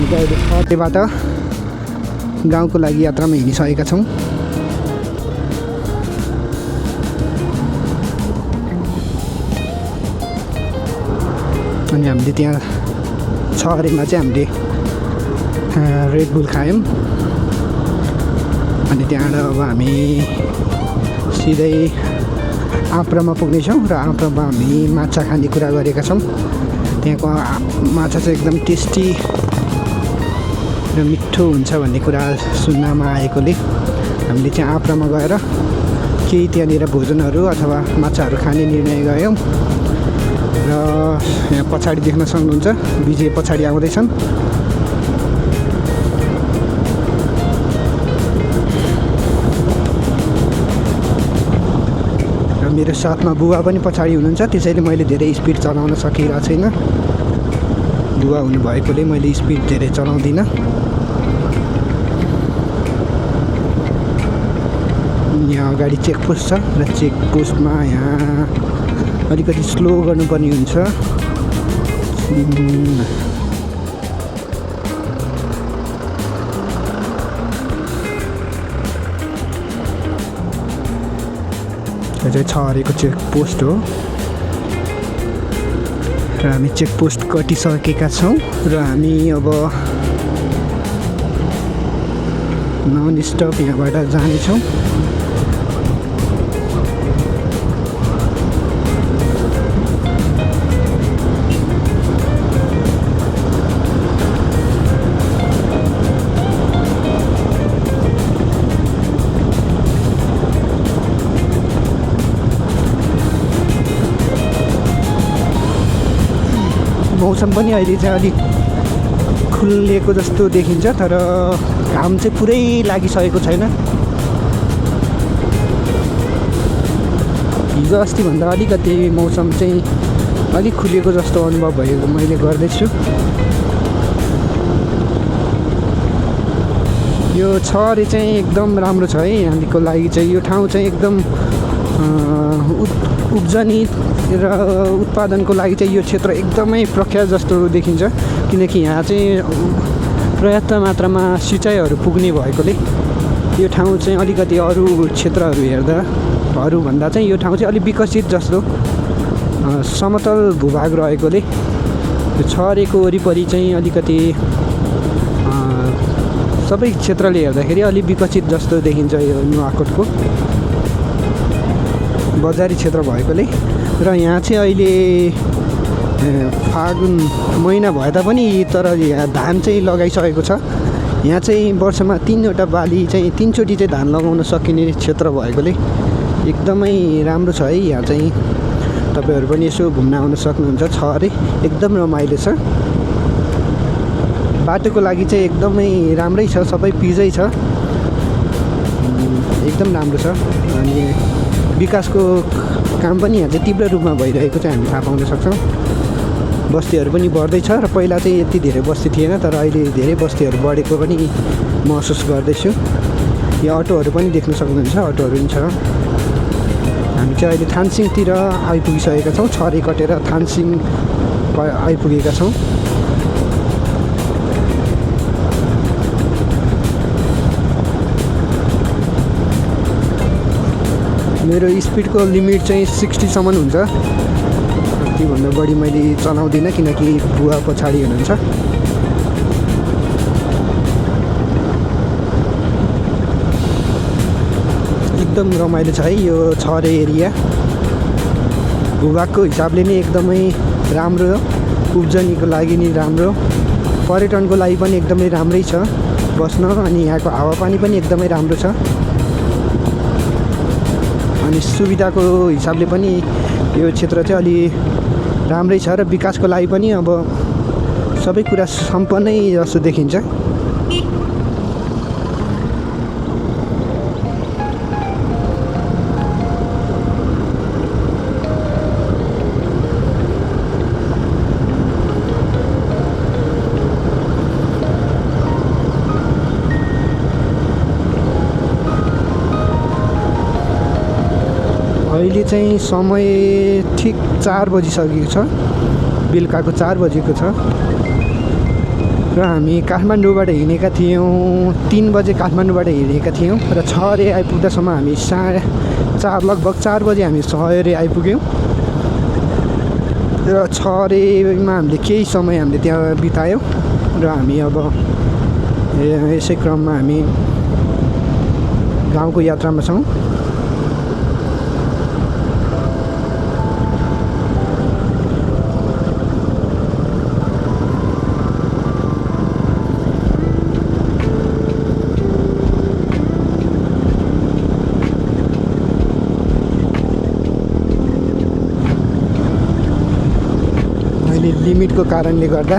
हामी चाहिँ अहिले छरेबाट गाउँको लागि यात्रामा हिँडिसकेका छौँ। अनि हामीले त्यहाँ छरेमा चाहिँ हामीले रेड बुल खायौँ। अनि त्यहाँबाट अब हामी सिधै आँप्रामा पुग्नेछौँ र आँप्रामा हामी माछा खाने कुरा गरेका छौँ। त्यहाँको माछा चाहिँ एकदम टेस्टी र मिठो हुन्छ भन्ने कुरा सुन्नमा आएकोले हामीले चाहिँ आँप्रामा गएर केही त्यहाँनिर भोजनहरू अथवा माछाहरू खाने निर्णय गऱ्यौँ। र यहाँ पछाडि देख्न सक्नुहुन्छ विजय पछाडि आउँदैछन्। र मेरो साथमा बुवा पनि पछाडि हुनुहुन्छ, त्यसैले मैले धेरै स्पिड चलाउन सकिरहेको छैन। बुवा हुनुभएकोले मैले स्पिड धेरै चलाउँदिनँ। यहाँ अगाडि चेकपोस्ट छ र चेकपोस्टमा यहाँ अलिकति स्लो गर्नुपर्ने हुन्छ। यो चाहिँ छरेको चेकपोस्ट हो र हामी चेकपोस्ट कटिसकेका छौँ र हामी अब नन स्टप यहाँबाट जानेछौँ। मौसम पनि अहिले चाहिँ अलिक खुलेको जस्तो देखिन्छ, तर घाम चाहिँ पुरै लागिसकेको छैन। हिजो अस्तिभन्दा अलिकति मौसम चाहिँ अलिक खुलेको जस्तो अनुभव भएको मैले गर्दैछु। यो छरे चाहिँ एकदम राम्रो छ है यहाँको लागि चाहिँ। यो ठाउँ चाहिँ एकदम उब्जनी र उत्पादनको लागि चाहिँ यो क्षेत्र एकदमै प्रख्यात जस्तो देखिन्छ, किनकि यहाँ चाहिँ पर्याप्त मात्रामा सिँचाइहरू पुग्ने भएकोले यो ठाउँ चाहिँ अलिकति अरू क्षेत्रहरू हेर्दा अरूभन्दा चाहिँ यो ठाउँ चाहिँ अलिक विकसित जस्तो समतल भूभाग रहेकोले यो छरेको वरिपरि चाहिँ अलिकति सबै क्षेत्रले हेर्दाखेरि अलिक विकसित जस्तो देखिन्छ यो नुवाकोटको बजारी क्षेत्र भएकोले। र यहाँ चाहिँ अहिले फागुन महिना भए तापनि तर यहाँ धान चाहिँ लगाइसकेको छ। यहाँ चाहिँ वर्षमा 3वटा बाली चाहिँ 3चोटि चाहिँ धान लगाउन सकिने क्षेत्र भएकोले एकदमै राम्रो छ है। यहाँ चाहिँ तपाईँहरू पनि यसो घुम्न आउन सक्नुहुन्छ। छरे एकदम रमाइलो छ। बाटोको लागि चाहिँ एकदमै राम्रै छ, सबै पिजै छ, एकदम राम्रो छ। अनि विकासको काम पनि यहाँ चाहिँ तीव्र रूपमा भइरहेको चाहिँ हामी थाहा पाउन सक्छौँ। बस्तीहरू पनि बढ्दैछ र पहिला चाहिँ यति धेरै बस्ती थिएन, तर अहिले धेरै बस्तीहरू बढेको पनि महसुस गर्दैछु। यो अटोहरू पनि देख्न सक्नुहुन्छ, अटोहरू पनि छ। हामी चाहिँ अहिले थानसिङतिर आइपुगिसकेका छौँ। छरे कटेर थानसिङ आइपुगेका छौँ। मेरो स्पिडको लिमिट चाहिँ 60सम्म हुन्छ। त्योभन्दा बढी मैले चलाउँदिनँ किनकि बुवा पछाडि हुनुहुन्छ। एकदम रमाइलो छ है यो छरे एरिया। भूभागको हिसाबले नै एकदमै राम्रो, उब्जनीको लागि नि राम्रो, पर्यटनको लागि पनि एकदमै राम्रै छ बस्न। अनि यहाँको हावापानी पनि एकदमै राम्रो छ। अनि सुविधाको हिसाबले पनि यो क्षेत्र चाहिँ अलि राम्रै छ र विकासको लागि पनि अब सबै कुरा सम्पन्नै जस्तो देखिन्छ। अहिले चाहिँ समय ठिक 4 बजिसकेको छ, बेलुकाको 4 बजेको छ। र हामी काठमाडौँबाट हिँडेका थियौँ 3 बजे काठमाडौँबाट हिँडेका थियौँ र 6 रे आइपुग्दासम्म हामी 4:30 लगभग 4 बजे हामी 6 रे आइपुग्यौँ र 6 रेमा हामीले केही समय हामीले त्यहाँ बितायौँ र हामी अब यसै क्रममा हामी गाउँको यात्रामा छौँ। लिमिटको कारणले गर्दा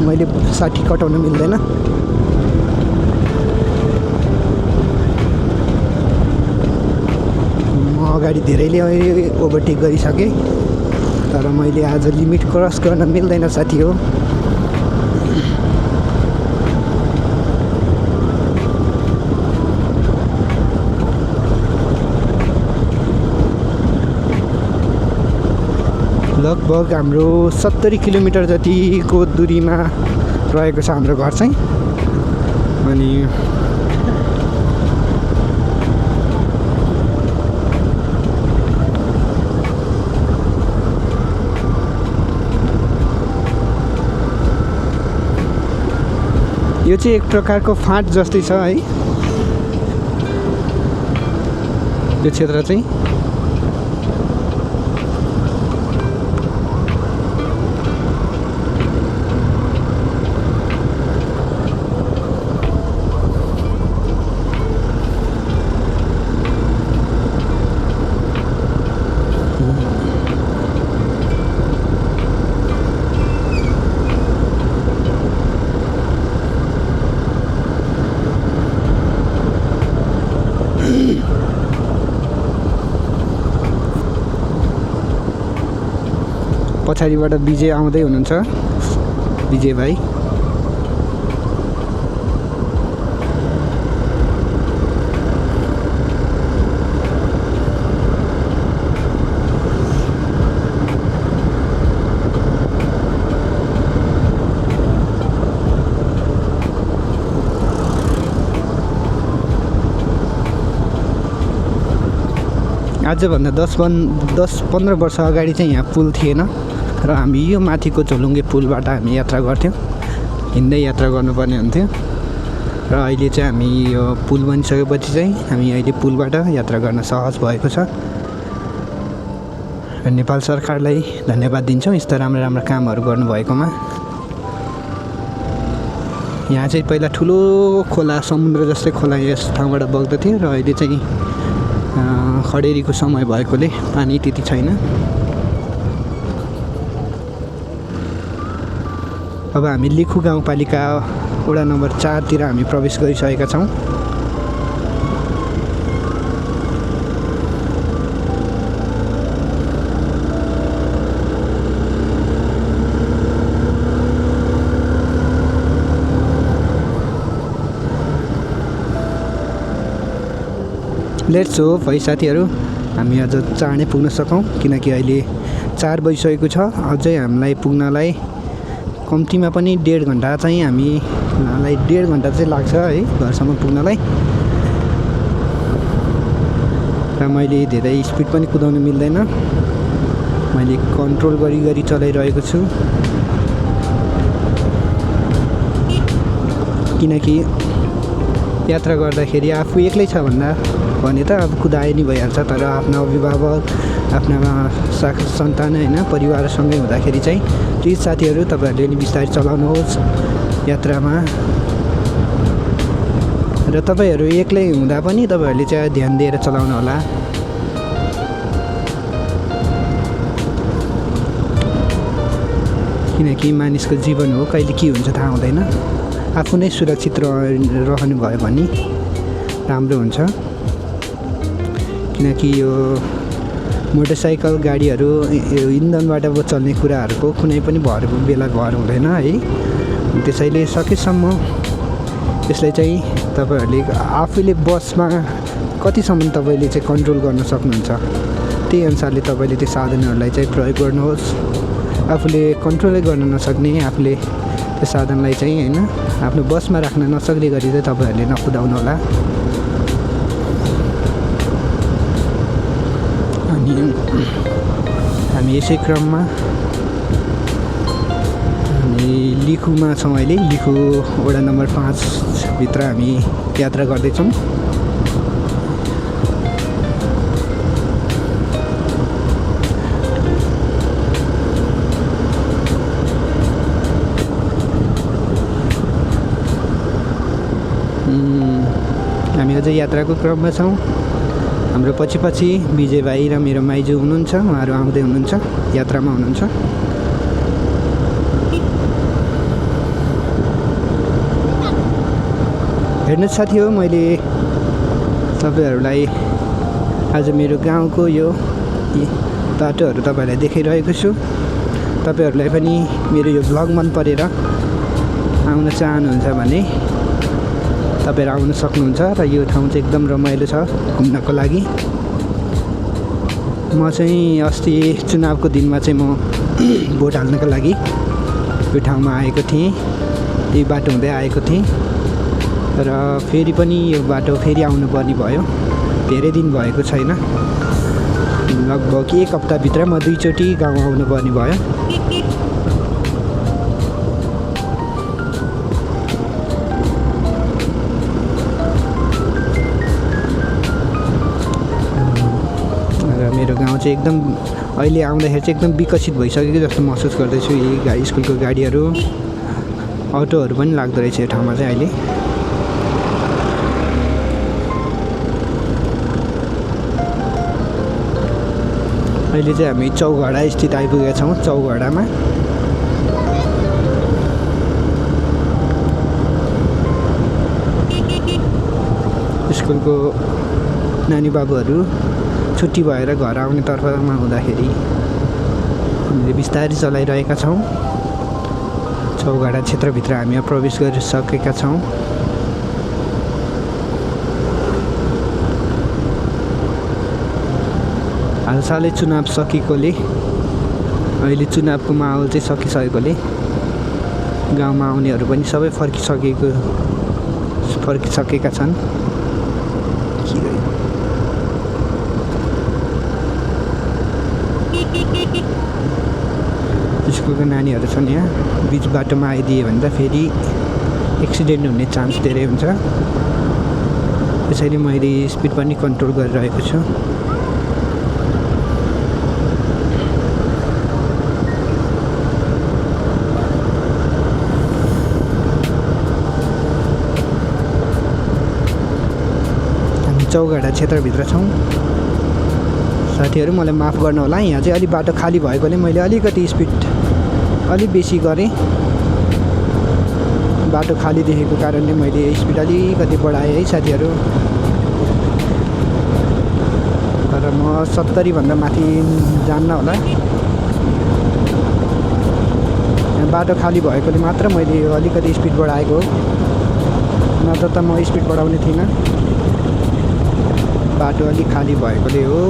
मैले 60 कटाउन मिल्दैन। म अगाडि धेरैले ओभरटेक गरिसकेँ तर मैले आज लिमिट क्रस गर्न मिल्दैन साथी हो। लगभग हाम्रो 70 किलोमिटर जतिको दूरीमा रहेको छ हाम्रो घर चाहिँ। अनि यो चाहिँ एक प्रकारको फाँट जस्तै छ है यो क्षेत्र चाहिँ। पछाडिबाट विजय आउँदै हुनुहुन्छ, विजय भाइ। आजभन्दा 10-15 वर्ष अगाडि चाहिँ यहाँ पुल थिएन र हामी यो माथिको झोलुङ्गे पुलबाट हामी यात्रा गर्थ्यौँ, हिँड्दै यात्रा गर्नुपर्ने हुन्थ्यो। र अहिले चाहिँ हामी यो पुल बनिसकेपछि चाहिँ हामी अहिले पुलबाट यात्रा गर्न सहज भएको छ। र नेपाल सरकारलाई धन्यवाद दिन्छौँ यस्ता राम्रा राम्रा कामहरू गर्नुभएकोमा। यहाँ चाहिँ पहिला ठुलो खोला, समुद्र जस्तै खोला यस ठाउँबाट बग्दथ्यो र अहिले चाहिँ खडेरीको समय भएकोले पानी त्यति छैन। अब हामी लिखु गाउँपालिका वडा नम्बर 4 तिर हामी प्रवेश गरिसकेका छौँ। लेट्स होप है साथीहरू हामी अझ चाँडै पुग्न सकौँ, किनकि अहिले 4 बजिसकेको छ। अझै हामीलाई पुग्नलाई कम्तीमा पनि 1.5 घन्टा चाहिँ हामीलाई 1.5 घन्टा चाहिँ लाग्छ है घरसम्म पुग्नलाई। र मैले धेरै स्पिड पनि कुदाउनु मिल्दैन, मैले कन्ट्रोल गरी चलाइरहेको छु, किनकि यात्रा गर्दाखेरि आफू एक्लै छ भन्दा भने त अब कुदाए नि भइहाल्छ। तर आफ्ना अभिभावक, आफ्ना सन्तान होइन परिवारसँगै हुँदाखेरि चाहिँ प्लिज साथीहरू तपाईँहरूले नि बिस्तारै चलाउनुहोस् यात्रामा। र तपाईँहरू एक्लै हुँदा पनि तपाईँहरूले चाहिँ ध्यान दिएर चलाउनु होला। किनकि मानिसको जीवन हो, कहिले के हुन्छ थाहा हुँदैन। आफू नै सुरक्षित रहनु भयो भने राम्रो हुन्छ। किनकि यो मोटरसाइकल गाडीहरू इन्धनबाट चल्ने कुराहरूको कुनै पनि बेला भर हुँदैन है। त्यसैले सकेसम्म यसलाई चाहिँ तपाईँहरूले आफूले बसमा कतिसम्म तपाईँले चाहिँ कन्ट्रोल गर्न सक्नुहुन्छ त्यही अनुसारले तपाईँले त्यो साधनहरूलाई चाहिँ प्रयोग गर्नुहोस्। आफूले कन्ट्रोलै गर्न नसक्ने, आफूले त्यो साधनलाई चाहिँ होइन आफ्नो बसमा राख्न नसक्ने गरी चाहिँ तपाईँहरूले नकुदाउनु होला। अनि हामी यसै क्रममा हामी लिखुमा छौँ अहिले। लिखु वडा नम्बर 5 भित्र हामी यात्रा गर्दैछौँ। हामी अझै यात्राको क्रममा छौँ। हाम्रो पछि विजय भाइ र मेरो माइजू हुनुहुन्छ, उहाँहरू आउँदै हुनुहुन्छ, यात्रामा हुनुहुन्छ। हेर्नुहोस् साथी हो, मैले तपाईँहरूलाई आज मेरो गाउँको यो बाटोहरू तपाईँहरूलाई देखाइरहेको छु। तपाईँहरूलाई पनि मेरो यो भ्लग मन परेर आउन चाहनुहुन्छ भने तपाईँहरू आउन सक्नुहुन्छ। र यो ठाउँ चाहिँ एकदम रमाइलो छ घुम्नको लागि। म चाहिँ अस्ति चुनावको दिनमा चाहिँ म भोट हाल्नको लागि यो ठाउँमा आएको थिएँ, यही बाटो हुँदै आएको थिएँ। र फेरि पनि यो बाटो फेरि आउनुपर्ने भयो। धेरै दिन भएको छैन, लगभग 1 हप्ताभित्र म 2 चोटि गाउँ आउनुपर्ने भयो। मेरो गाउँ चाहिँ एकदम अहिले आउँदाखेरि चाहिँ एकदम विकसित भइसकेको जस्तो महसुस गर्दैछु। यही स्कुलको गाडीहरू, अटोहरू पनि लाग्दो रहेछ यो ठाउँमा चाहिँ अहिले। अहिले चाहिँ हामी चौघडा स्थित आइपुगेका छौँ। चौघडामा स्कुलको नानी बाबुहरू छुट्टी भएर घर आउने तर्फमा हुँदाखेरि हामीले बिस्तारै चलाइरहेका छौँ। चौघडा क्षेत्रभित्र हामी प्रवेश गरिसकेका छौँ। हालसालै चुनाव सकिएकोले, अहिले चुनावको माहौल चाहिँ सकिसकेकोले गाउँमा आउनेहरू पनि सबै फर्किसकेका छन्। स्कुलको नानीहरू छन् यहाँ। बिच बाटोमा आइदिए भने त फेरि एक्सिडेन्ट हुने चान्स धेरै हुन्छ। त्यसैले मैले स्पिड पनि कन्ट्रोल गरिरहेको छु। हामी चौघडा क्षेत्रभित्र छौँ। साथीहरू मलाई माफ गर्नु होला, यहाँ चाहिँ अलि बाटो खाली भएकोले मैले अलिकति स्पिड अलि बेसी गरेँ। बाटो खाली देखेको कारणले मैले स्पिड अलिकति बढाएँ है साथीहरू। तर म 70 भन्दा माथि जान्न होला। यहाँ बाटो खाली भएकोले मात्र मैले अलिकति स्पिड बढाएको हो, नत्र त म स्पिड बढाउने थिइनँ। बाटो अलिक खाली भएकोले हो।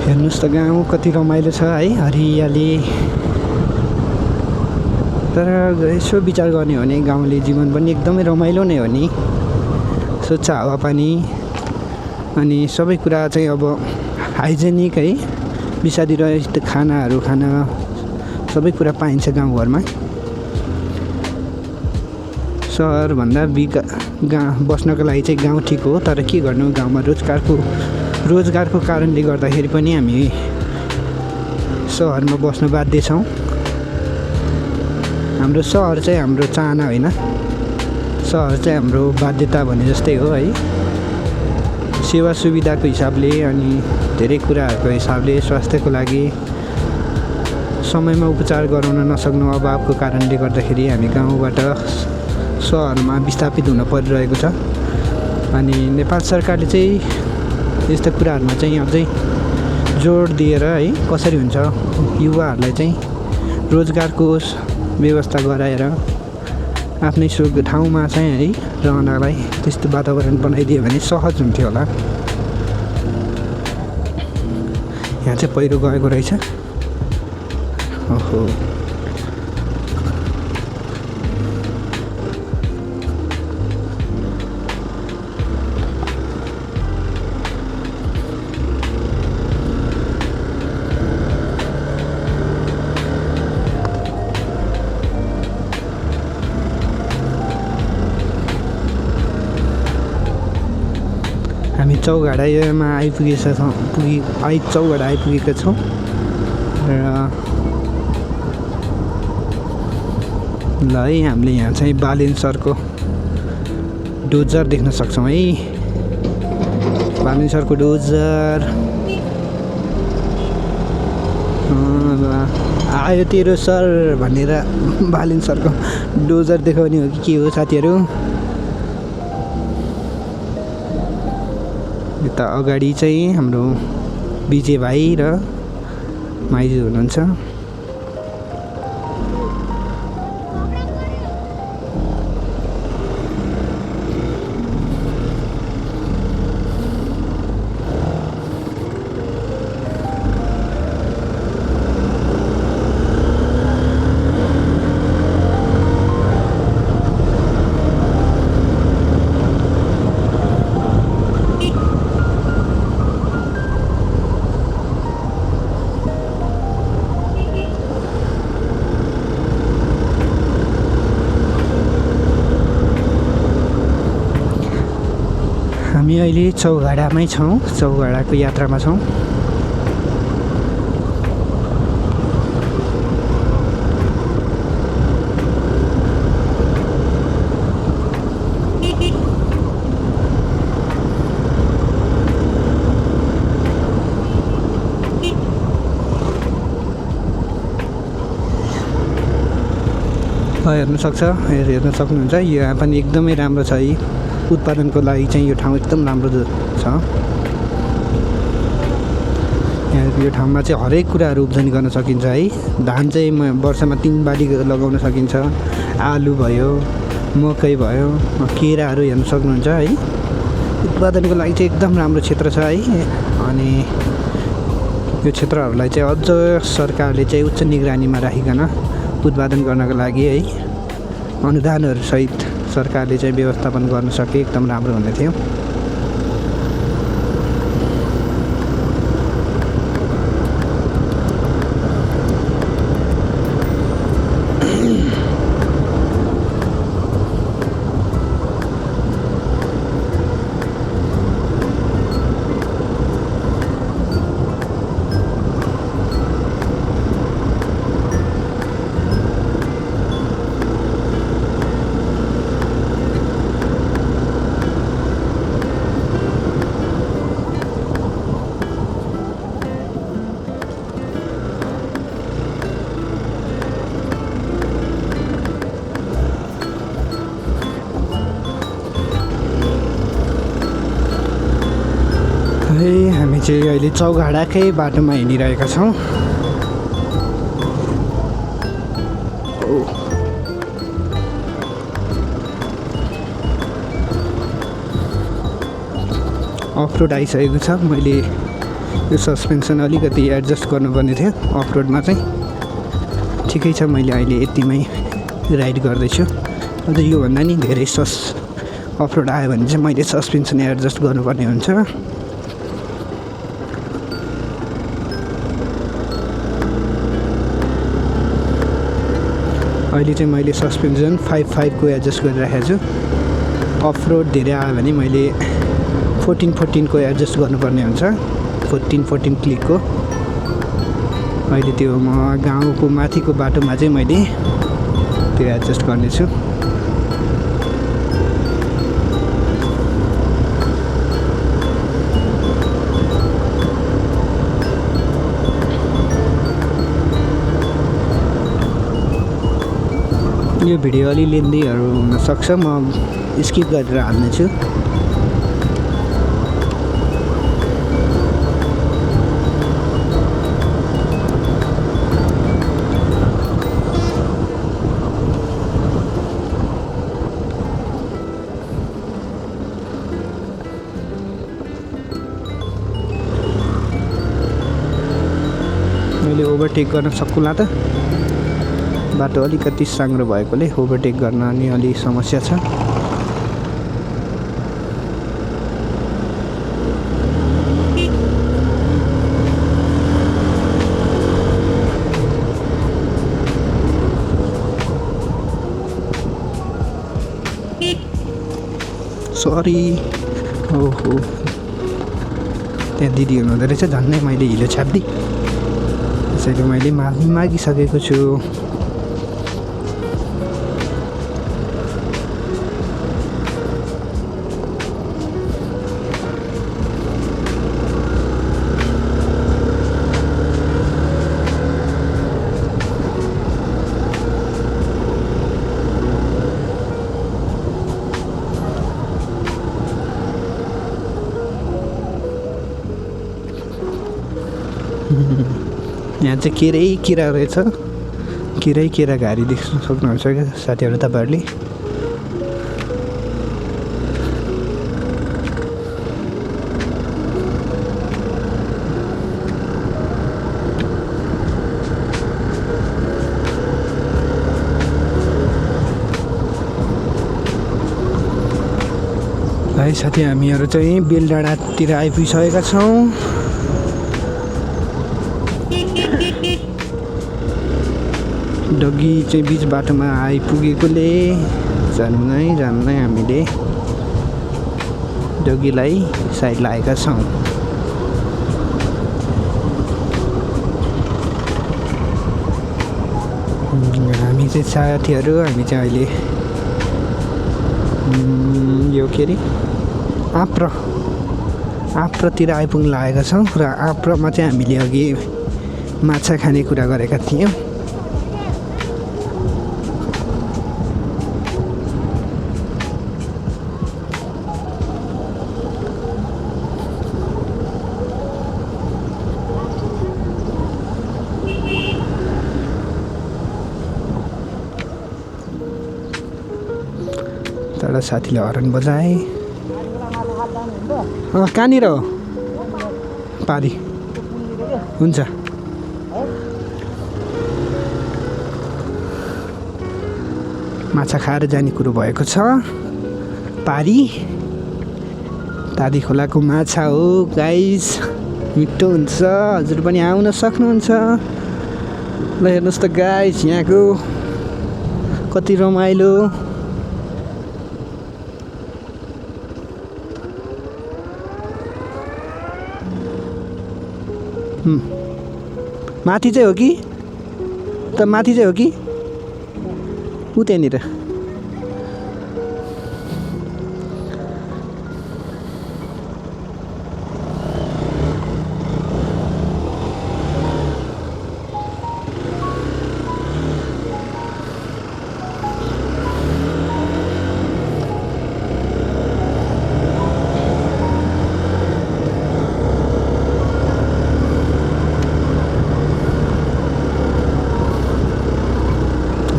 हेर्नुहोस् त गाउँ कति रमाइलो छ है, हरियाली। तर यसो विचार गर्ने हो भने गाउँले जीवन पनि एकदमै रमाइलो नै हो नि। स्वच्छ हावापानी अनि सबै कुरा चाहिँ अब हाइजेनिक है, विषादी रहित खानाहरू खान सबै कुरा पाइन्छ गाउँघरमा। सहरभन्दा बस्नको लागि चाहिँ गाउँ ठिक हो। तर के गर्नु, गाउँमा रोजगारको कारणले गर्दाखेरि पनि हामी सहरमा बस्न बाध्य छौँ। हाम्रो सहर चाहिँ हाम्रो चाहना होइन, सहर चाहिँ हाम्रो बाध्यता भने जस्तै हो है। सेवा सुविधाको हिसाबले अनि धेरै कुराहरूको हिसाबले, स्वास्थ्यको लागि समयमा उपचार गराउन नसक्नु अभावको कारणले गर्दाखेरि हामी गाउँबाट सहरमा विस्थापित हुन परिरहेको छ। अनि नेपाल सरकारले चाहिँ यस्ता कुराहरूमा चाहिँ अझै जोड दिएर है कसरी हुन्छ युवाहरूलाई चाहिँ रोजगारको व्यवस्था गराएर आफ्नै ठाउँमा चाहिँ है रहनलाई त्यस्तो वातावरण बनाइदियो भने सहज हुन्थ्यो होला। यहाँ चाहिँ पहिरो गएको रहेछ। ओहो, हामी चौघाडामा आइपुगेका छौँ र ल है हामीले यहाँ चाहिँ बालेन्सरको डोजर देख्न सक्छौँ है। बालेन्सरको डोजर आयो तेरो सर भनेर बालेन्सरको डोजर देखाउने हो कि के हो साथीहरू। यता अगाडि चाहिँ हाम्रो विजय भाइ र माइजू हुनुहुन्छ। हामी अहिले चौघाडामै छौँ, चौघाडाको यात्रामा छौँ। हेर्न सक्नुहुन्छ यहाँ पनि एकदमै राम्रो छ है। उत्पादनको लागि चाहिँ यो ठाउँ एकदम राम्रो छ। यो ठाउँमा चाहिँ हरेक कुराहरू उब्जनी गर्न सकिन्छ है। धान चाहिँ वर्षमा 3 बाली लगाउन सकिन्छ। आलु भयो, मकै भयो, केराहरू हेर्न सक्नुहुन्छ है। उत्पादनको लागि चाहिँ एकदम राम्रो क्षेत्र छ है। अनि यो क्षेत्रहरूलाई चाहिँ अझ सरकारले चाहिँ उच्च निगरानीमा राखिकन उत्पादन गर्नको लागि है अनुदानहरूसहित सरकारले चाहिँ व्यवस्थापन गर्न सके एकदम राम्रो हुने थियो। हामी चाहिँ अहिले चौघाडाकै बाटोमा हिँडिरहेका छौँ। अफरोड आइसकेको छ। मैले यो सस्पेन्सन अलिकति एडजस्ट गर्नुपर्ने थियो अफरोडमा चाहिँ। ठिकै छ, मैले अहिले यतिमै राइड गर्दैछु। अन्त योभन्दा नि धेरै अफरोड आयो भने चाहिँ मैले सस्पेन्सन एडजस्ट गर्नुपर्ने हुन्छ। अहिले चाहिँ मैले सस्पेन्सन 5.5 को एडजस्ट गरिराखेको छु। अफरोड धेरै आयो भने मैले 14 को एडजस्ट गर्नुपर्ने हुन्छ। 14 क्लिकको। अहिले त्यो म गाउँको माथिको बाटोमा चाहिँ मैले त्यो एडजस्ट गर्नेछु। यो भिडियो अलि लेन्थीहरू हुनसक्छ, म स्किप गरेर हाल्नेछु। आफूले ओभरटेक गर्न सकुला त। बाटो अलिकति साङ्ग्रो भएकोले ओभरटेक गर्न नि अलि समस्या छ। सरी। ओहो, त्यहाँ दिदी हुनुहुँदो रहेछ। झन्नै मैले हिलो छाप्दी, त्यसैले मैले माफी मागिसकेको छु। यहाँ चाहिँ केरै किरा रहेछ। किरै किरा घारी देख्न सक्नुहुन्छ क्या साथीहरू तपाईँहरूले। है साथी, हामीहरू चाहिँ बेलडाँडातिर आइपुगिसकेका छौँ। डगी चाहिँ बिच बाटोमा आइपुगेकोले जान्नै हामीले डगीलाई साइड लगाएका छौँ। हामी चाहिँ साथीहरू हामी चाहिँ अहिले यो के अरे आप्रतिर आइपुग्न लागेका छौँ। र आप्रोमा चाहिँ हामीले अघि माछा खाने कुरा गरेका थियौँ। तर साथीले हर्न बजाए। कहाँनिर हो? पारी हुन्छ। माछा खाएर जाने कुरो भएको छ। पारी तादी खोलाको माछा हो गाइस, मिठो हुन्छ। हजुर पनि आउन सक्नुहुन्छ। ल हेर्नुहोस् त गाइस, यहाँको कति रमाइलो। माथि चाहिँ हो कि त माथि चाहिँ हो कि ऊ त्यहाँनिर।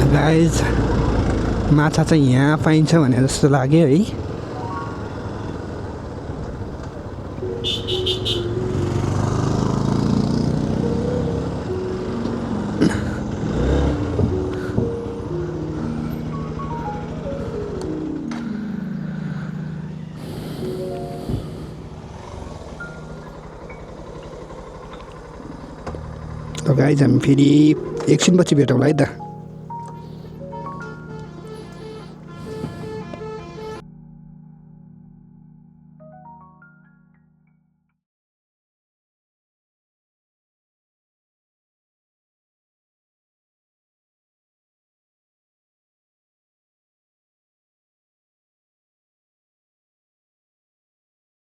गाइज, माछा चाहिँ यहाँ पाइन्छ भने जस्तो लाग्यो है। त गाइज हामी फेरि एकछिनपछि भेटौँला है त।